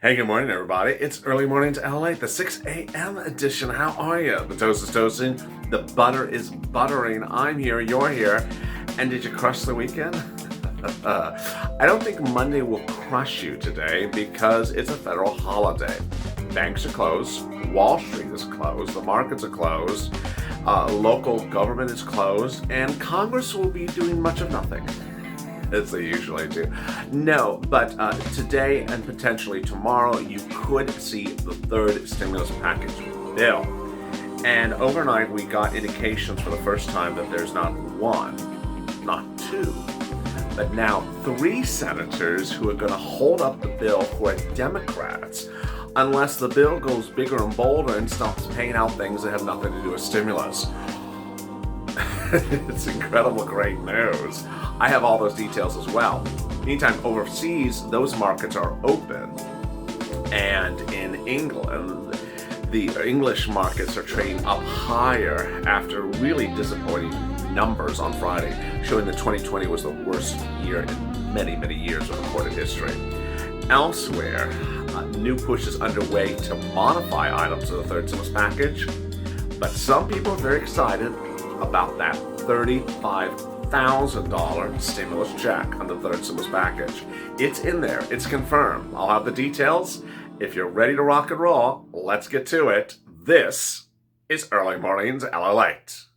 Hey, good morning, everybody. It's early morning to LA, the 6 a.m. edition. How are you? The toast is toasting. The butter is buttering. I'm here. You're here. And did you crush the weekend? I don't think Monday will crush you today because it's a federal holiday. Banks are closed. Wall Street is closed. The markets are closed. Local government is closed. And Congress will be doing much of nothing, as they usually do. No, but today and potentially tomorrow, you could see the third stimulus package bill. And overnight, we got indications for the first time that there's not one, not two, but now 3 senators who are going to hold up the bill who are Democrats, unless the bill goes bigger and bolder and stops paying out things that have nothing to do with stimulus. It's incredible, great news. I have all those details as well. Meantime, overseas, those markets are open. And in England, the English markets are trading up higher after really disappointing numbers on Friday, showing that 2020 was the worst year in many, many years of recorded history. Elsewhere, new push is underway to modify items of the third stimulus package, but some people are very excited about that $35,000 stimulus check on the third stimulus package. It's in there. It's confirmed. I'll have the details. If you're ready to rock and roll, let's get to it. This is Early Mornings LALATE.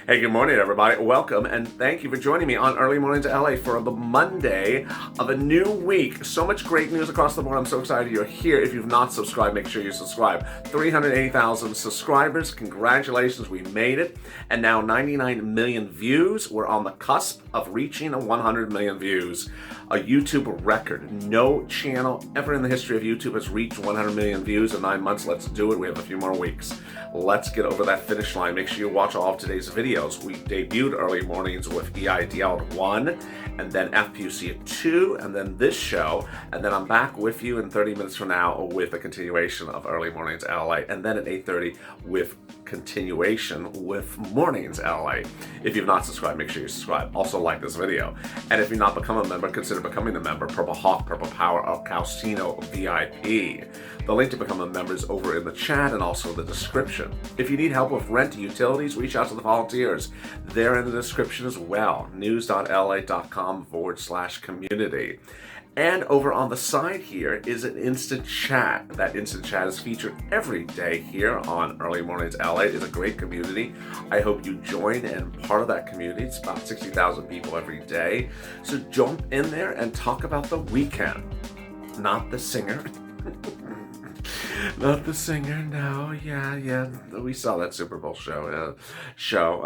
Hey, good morning, everybody. Welcome, and thank you for joining me on Early Mornings LA for the Monday of a new week. So much great news across the board. I'm so excited you're here. If you've not subscribed, make sure you subscribe. 380,000 subscribers. Congratulations, we made it. And now 99 million views. We're on the cusp of reaching 100 million views. A YouTube record. No channel ever in the history of YouTube has reached 100 million views in 9 months. Let's do it. We have a few more weeks. Let's get over that finish line. Make sure you watch all of today's videos. We debuted Early Mornings with EIDL at 1, and then FPUC at 2, and then this show, and then I'm back with you in 30 minutes from now with a continuation of Early Mornings LA, and then at 8:30 with continuation with Mornings LA. If you've not subscribed, make sure you subscribe. Also like this video. And if you've not become a member, consider becoming a member. Purple Hawk, Purple Power, or Calcino VIP. The link to become a member is over in the chat and also in the description. If you need help with rent, utilities, reach out to the volunteers. They're in the description as well. news.la.com/community. And over on the side here is an instant chat. That instant chat is featured every day here on Early Mornings LA. It's a great community. I hope you join and part of that community. It's about 60,000 people every day. So jump in there and talk about the weekend. Not the singer. Not the singer, no, yeah, we saw that Super Bowl show. So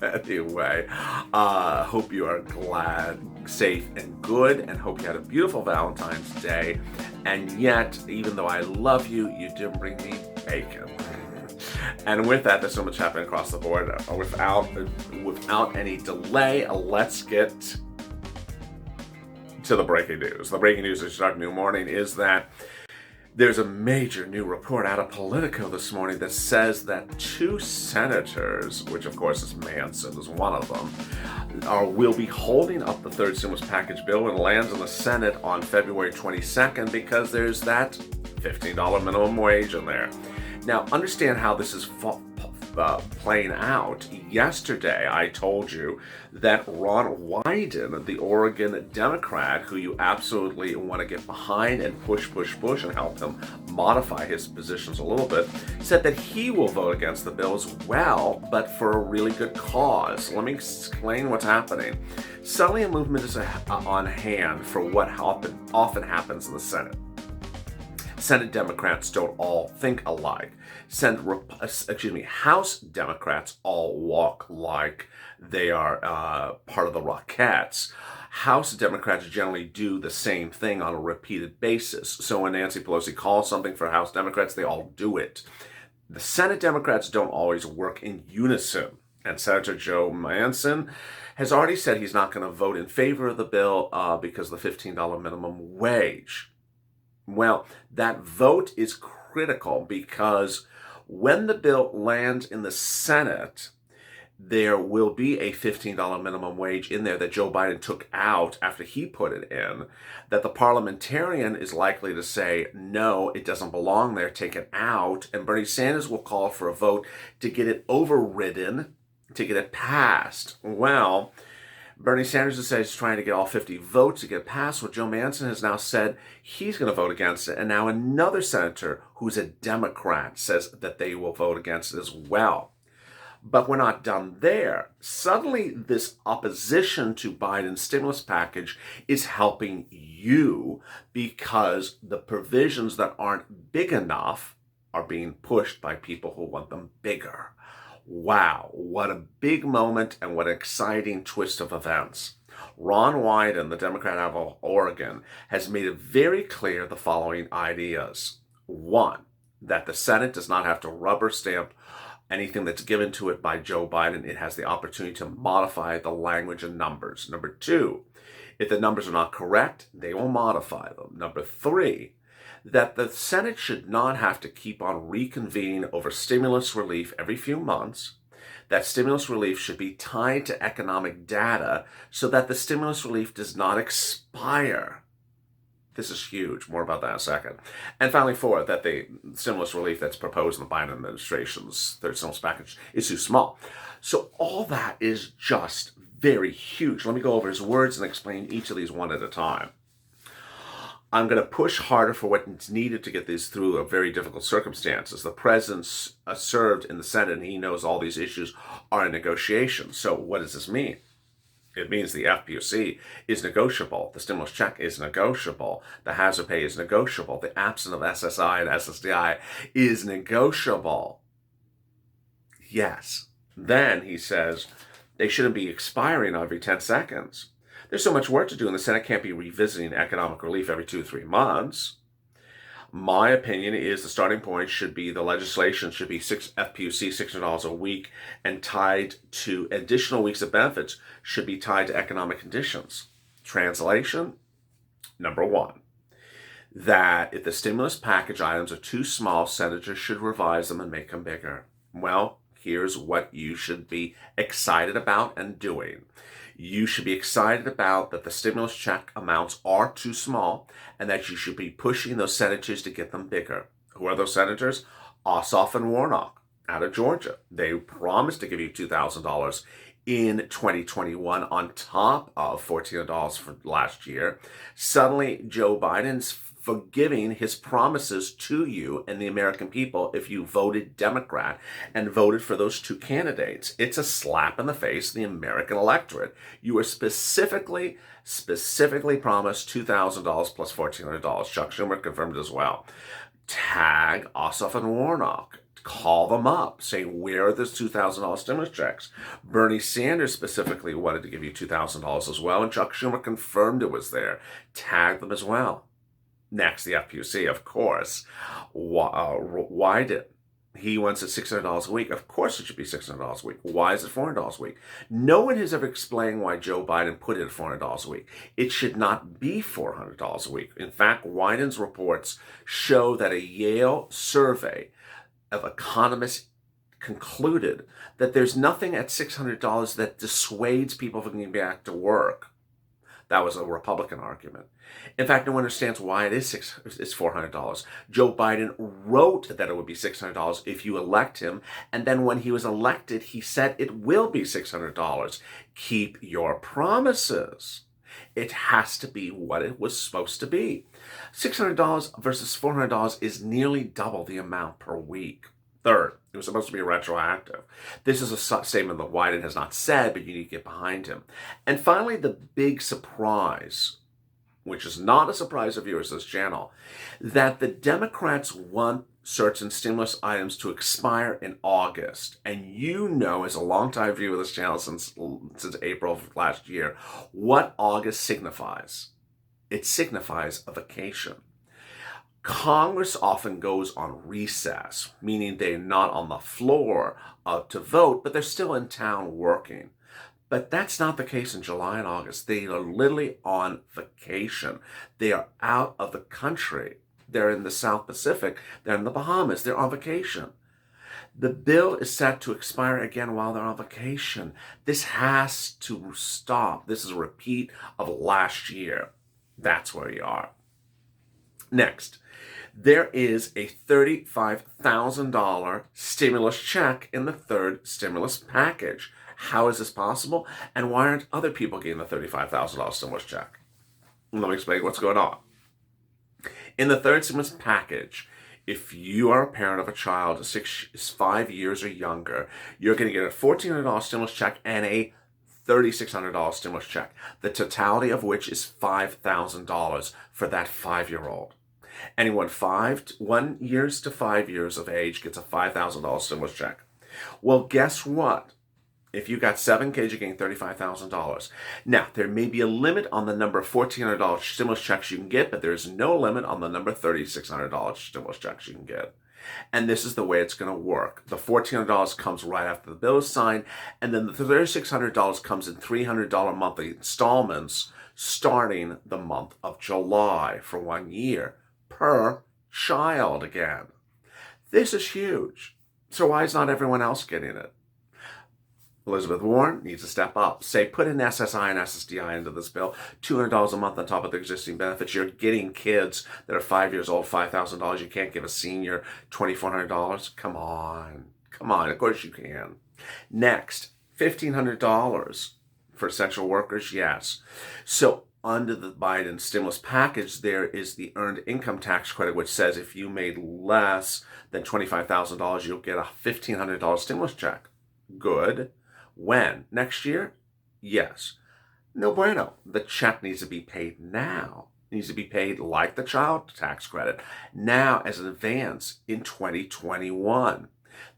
anyway, hope you are glad, safe, and good, and hope you had a beautiful Valentine's Day. And yet, even though I love you, you didn't bring me bacon. And with that, there's so much happening across the board. Without any delay, let's get to the breaking news. The breaking news this start new morning is that there's a major new report out of Politico this morning that says that 2 senators, which of course is Manson is one of them, will be holding up the third stimulus package bill when it lands in the Senate on February 22nd because there's that $15 minimum wage in there. Now, understand how this is playing out. Yesterday, I told you that Ron Wyden, the Oregon Democrat, who you absolutely want to get behind and push and help him modify his positions a little bit, said that he will vote against the bill as well, but for a really good cause. Let me explain what's happening. Suddenly, a movement is on hand for what often happens in the Senate. Senate Democrats don't all think alike. House Democrats all walk like they are part of the Rockettes. House Democrats generally do the same thing on a repeated basis. So when Nancy Pelosi calls something for House Democrats, they all do it. The Senate Democrats don't always work in unison. And Senator Joe Manchin has already said he's not going to vote in favor of the bill because of the $15 minimum wage. Well, that vote is critical because when the bill lands in the Senate, there will be a $15 minimum wage in there that Joe Biden took out after he put it in, that the parliamentarian is likely to say, no, it doesn't belong there, take it out, and Bernie Sanders will call for a vote to get it overridden, to get it passed. Well, Bernie Sanders has said he's trying to get all 50 votes to get passed. Well, Joe Manchin has now said he's going to vote against it, and now another senator who's a Democrat says that they will vote against it as well. But we're not done there. Suddenly, this opposition to Biden's stimulus package is helping you because the provisions that aren't big enough are being pushed by people who want them bigger. Wow, what a big moment and what an exciting twist of events. Ron Wyden, the Democrat out of Oregon, has made it very clear the following ideas. One, that the Senate does not have to rubber stamp anything that's given to it by Joe Biden. It has the opportunity to modify the language and numbers. Number two, if the numbers are not correct, they will modify them. Number three, that the Senate should not have to keep on reconvening over stimulus relief every few months. That stimulus relief should be tied to economic data so that the stimulus relief does not expire. This is huge. More about that in a second. And finally, four, that the stimulus relief that's proposed in the Biden administration's third stimulus package is too small. So all that is just very huge. Let me go over his words and explain each of these one at a time. I'm going to push harder for what's needed to get these through very difficult circumstances. The president's served in the Senate, and he knows all these issues are in negotiation. So what does this mean? It means the FPUC is negotiable. The stimulus check is negotiable. The hazard pay is negotiable. The absence of SSI and SSDI is negotiable. Yes. Then he says they shouldn't be expiring every 10 seconds. There's so much work to do, and the Senate can't be revisiting economic relief every 2-3 months. My opinion is the starting point should be the legislation should be FPUC $600 a week, and tied to additional weeks of benefits should be tied to economic conditions. Translation, number one, that if the stimulus package items are too small, senators should revise them and make them bigger. Well, here's what you should be excited about and doing. You should be excited about that the stimulus check amounts are too small and that you should be pushing those senators to get them bigger. Who are those senators? Ossoff and Warnock out of Georgia. They promised to give you $2,000 in 2021 on top of $1,400 for last year. Suddenly, Joe Biden's forgiving his promises to you and the American people if you voted Democrat and voted for those two candidates. It's a slap in the face of the American electorate. You were specifically promised $2,000 plus $1,400. Chuck Schumer confirmed as well. Tag Ossoff and Warnock. Call them up. Say, where are those $2,000 stimulus checks? Bernie Sanders specifically wanted to give you $2,000 as well, and Chuck Schumer confirmed it was there. Tag them as well. Next, the FPUC, of course. Why did he wants it $600 a week? Of course it should be $600 a week. Why is it $400 a week? No one has ever explained why Joe Biden put it at $400 a week. It should not be $400 a week. In fact, Wyden's reports show that a Yale survey of economists concluded that there's nothing at $600 that dissuades people from getting back to work. That was a Republican argument. In fact, no one understands why it's $400. Joe Biden wrote that it would be $600 if you elect him, and then when he was elected, he said it will be $600. Keep your promises. It has to be what it was supposed to be. $600 versus $400 is nearly double the amount per week. Third, it was supposed to be retroactive. This is a statement that Wyden has not said, but you need to get behind him. And finally, the big surprise, which is not a surprise to viewers of this channel, that the Democrats want certain stimulus items to expire in August. And you know, as a longtime viewer of this channel since April of last year, what August signifies. It signifies a vacation. Congress often goes on recess, meaning they're not on the floor to vote, but they're still in town working. But that's not the case in July and August. They are literally on vacation. They are out of the country. They're in the South Pacific. They're in the Bahamas. They're on vacation. The bill is set to expire again while they're on vacation. This has to stop. This is a repeat of last year. That's where we are. Next, there is a $35,000 stimulus check in the third stimulus package. How is this possible? And why aren't other people getting the $35,000 stimulus check? Let me explain what's going on. In the third stimulus package, if you are a parent of a child 5 years or younger, you're going to get a $1,400 stimulus check and a $3,600 stimulus check, the totality of which is $5,000 for that 5-year-old. Anyone 1 year to 5 years of age gets a $5,000 stimulus check. Well, guess what? If you got 7 kids, you're getting $35,000. Now, there may be a limit on the number of $1,400 stimulus checks you can get, but there's no limit on the number of $3,600 stimulus checks you can get. And this is the way it's going to work. The $1,400 comes right after the bill is signed, and then the $3,600 comes in $300 monthly installments starting the month of July for 1 year per child again. This is huge. So why is not everyone else getting it? Elizabeth Warren needs to step up. Say, put in SSI and SSDI into this bill. $200 a month on top of the existing benefits. You're getting kids that are 5 years old $5,000. You can't give a senior $2,400. Come on. Come on. Of course you can. Next, $1,500 for essential workers. Yes. So under the Biden stimulus package, there is the earned income tax credit, which says if you made less than $25,000, you'll get a $1,500 stimulus check. Good. When? Next year? Yes. No bueno. The check needs to be paid now. It needs to be paid like the child tax credit now as an advance in 2021.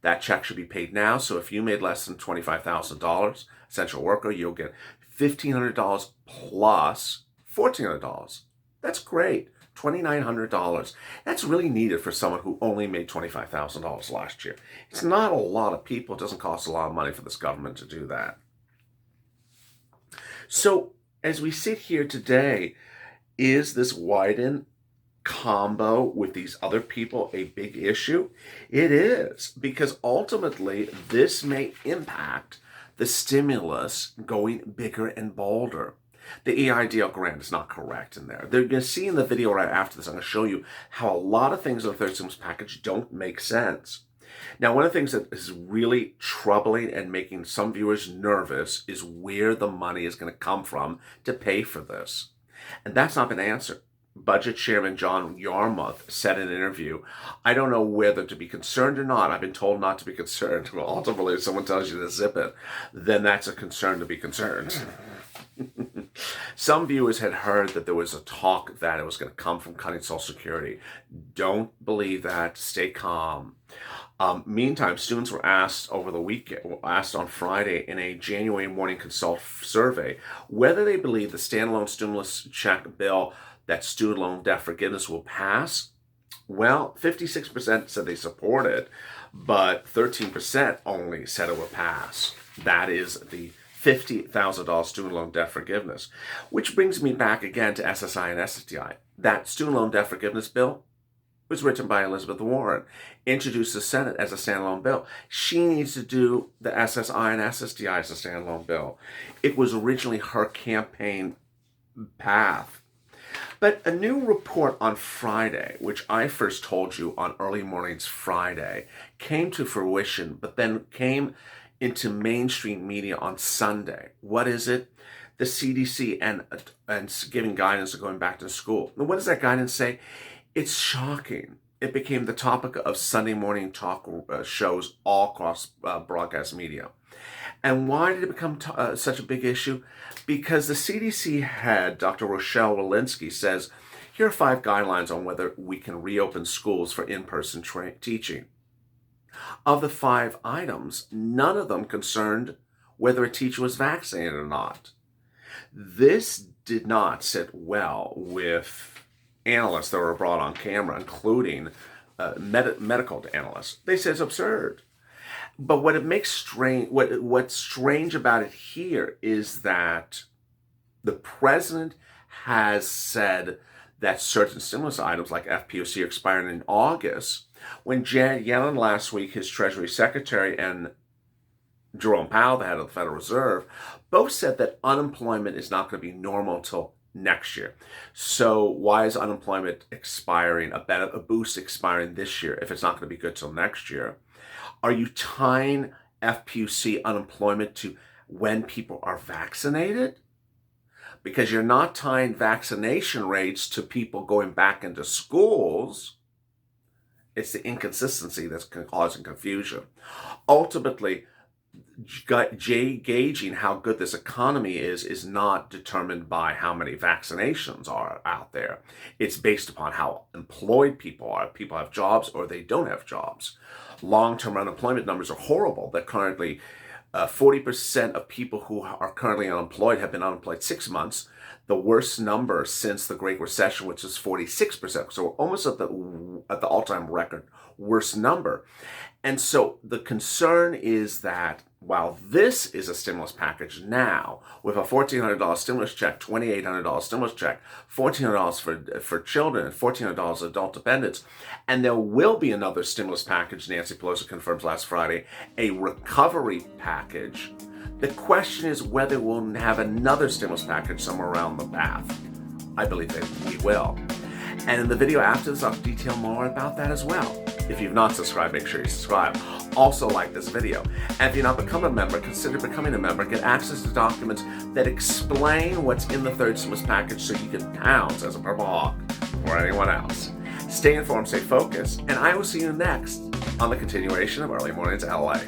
That check should be paid now. So if you made less than $25,000, essential worker, you'll get $1,500 plus $1,400. That's great. $2,900. That's really needed for someone who only made $25,000 last year. It's not a lot of people. It doesn't cost a lot of money for this government to do that. So as we sit here today, is this Wyden combo with these other people a big issue? It is, because ultimately this may impact the stimulus going bigger and bolder. The EIDL grant is not correct in there. They're going to see in the video right after this, I'm going to show you how a lot of things in the third stimulus package don't make sense. Now, one of the things that is really troubling and making some viewers nervous is where the money is going to come from to pay for this. And that's not been answered. Budget Chairman John Yarmuth said in an interview, I don't know whether to be concerned or not. I've been told not to be concerned. Well, ultimately, if someone tells you to zip it, then that's a concern to be concerned. Some viewers had heard that there was a talk that it was going to come from cutting Social Security. Don't believe that. Stay calm. Meantime, students were asked over the weekend, asked on Friday in a January Morning Consult survey whether they believe the standalone stimulus check bill that student loan debt forgiveness will pass. Well, 56% said they support it, but 13% only said it will pass. That is the $50,000 student loan debt forgiveness, which brings me back again to SSI and SSDI. That student loan debt forgiveness bill was written by Elizabeth Warren, introduced to the Senate as a standalone bill. She needs to do the SSI and SSDI as a standalone bill. It was originally her campaign path. But a new report on Friday, which I first told you on Early Mornings Friday, came to fruition, but then came into mainstream media on Sunday. What is it? The CDC and giving guidance of going back to school. And what does that guidance say? It's shocking. It became the topic of Sunday morning talk shows all across broadcast media. And why did it become such a big issue? Because the CDC head, Dr. Rochelle Walensky, says Here are 5 guidelines on whether we can reopen schools for in-person teaching. Of the 5 items, none of them concerned whether a teacher was vaccinated or not. This did not sit well with analysts that were brought on camera, including medical analysts. They said it's absurd. But what it makes strange, what's strange about it here is that the president has said that certain stimulus items like FPOC are expiring in August, when Janet Yellen last week, his Treasury Secretary, and Jerome Powell, the head of the Federal Reserve, both said that unemployment is not going to be normal until next year. So why is unemployment expiring, a boost expiring this year if it's not going to be good till next year? Are you tying FPOC unemployment to when people are vaccinated? Because you're not tying vaccination rates to people going back into schools. It's the inconsistency that's causing confusion. Ultimately, gauging how good this economy is not determined by how many vaccinations are out there. It's based upon how employed people are. People have jobs or they don't have jobs. Long-term unemployment numbers are horrible. They're currently 40% of people who are currently unemployed have been unemployed 6 months. The worst number since the Great Recession, which is 46%. So we're almost at the all-time record worst number. And so the concern is that while this is a stimulus package now, with a $1,400 stimulus check, $2,800 stimulus check, $1,400 for children, and $1,400 adult dependents, and there will be another stimulus package, Nancy Pelosi confirmed last Friday, a recovery package. The question is whether we'll have another stimulus package somewhere around the path. I believe that we will. And in the video after this, I'll detail more about that as well. If you've not subscribed, make sure you subscribe. Also like this video. And if you're not become a member, consider becoming a member. Get access to documents that explain what's in the third stimulus package so you can pounce as a purple hawk or anyone else. Stay informed, stay focused, and I will see you next on the continuation of Early Mornings LA.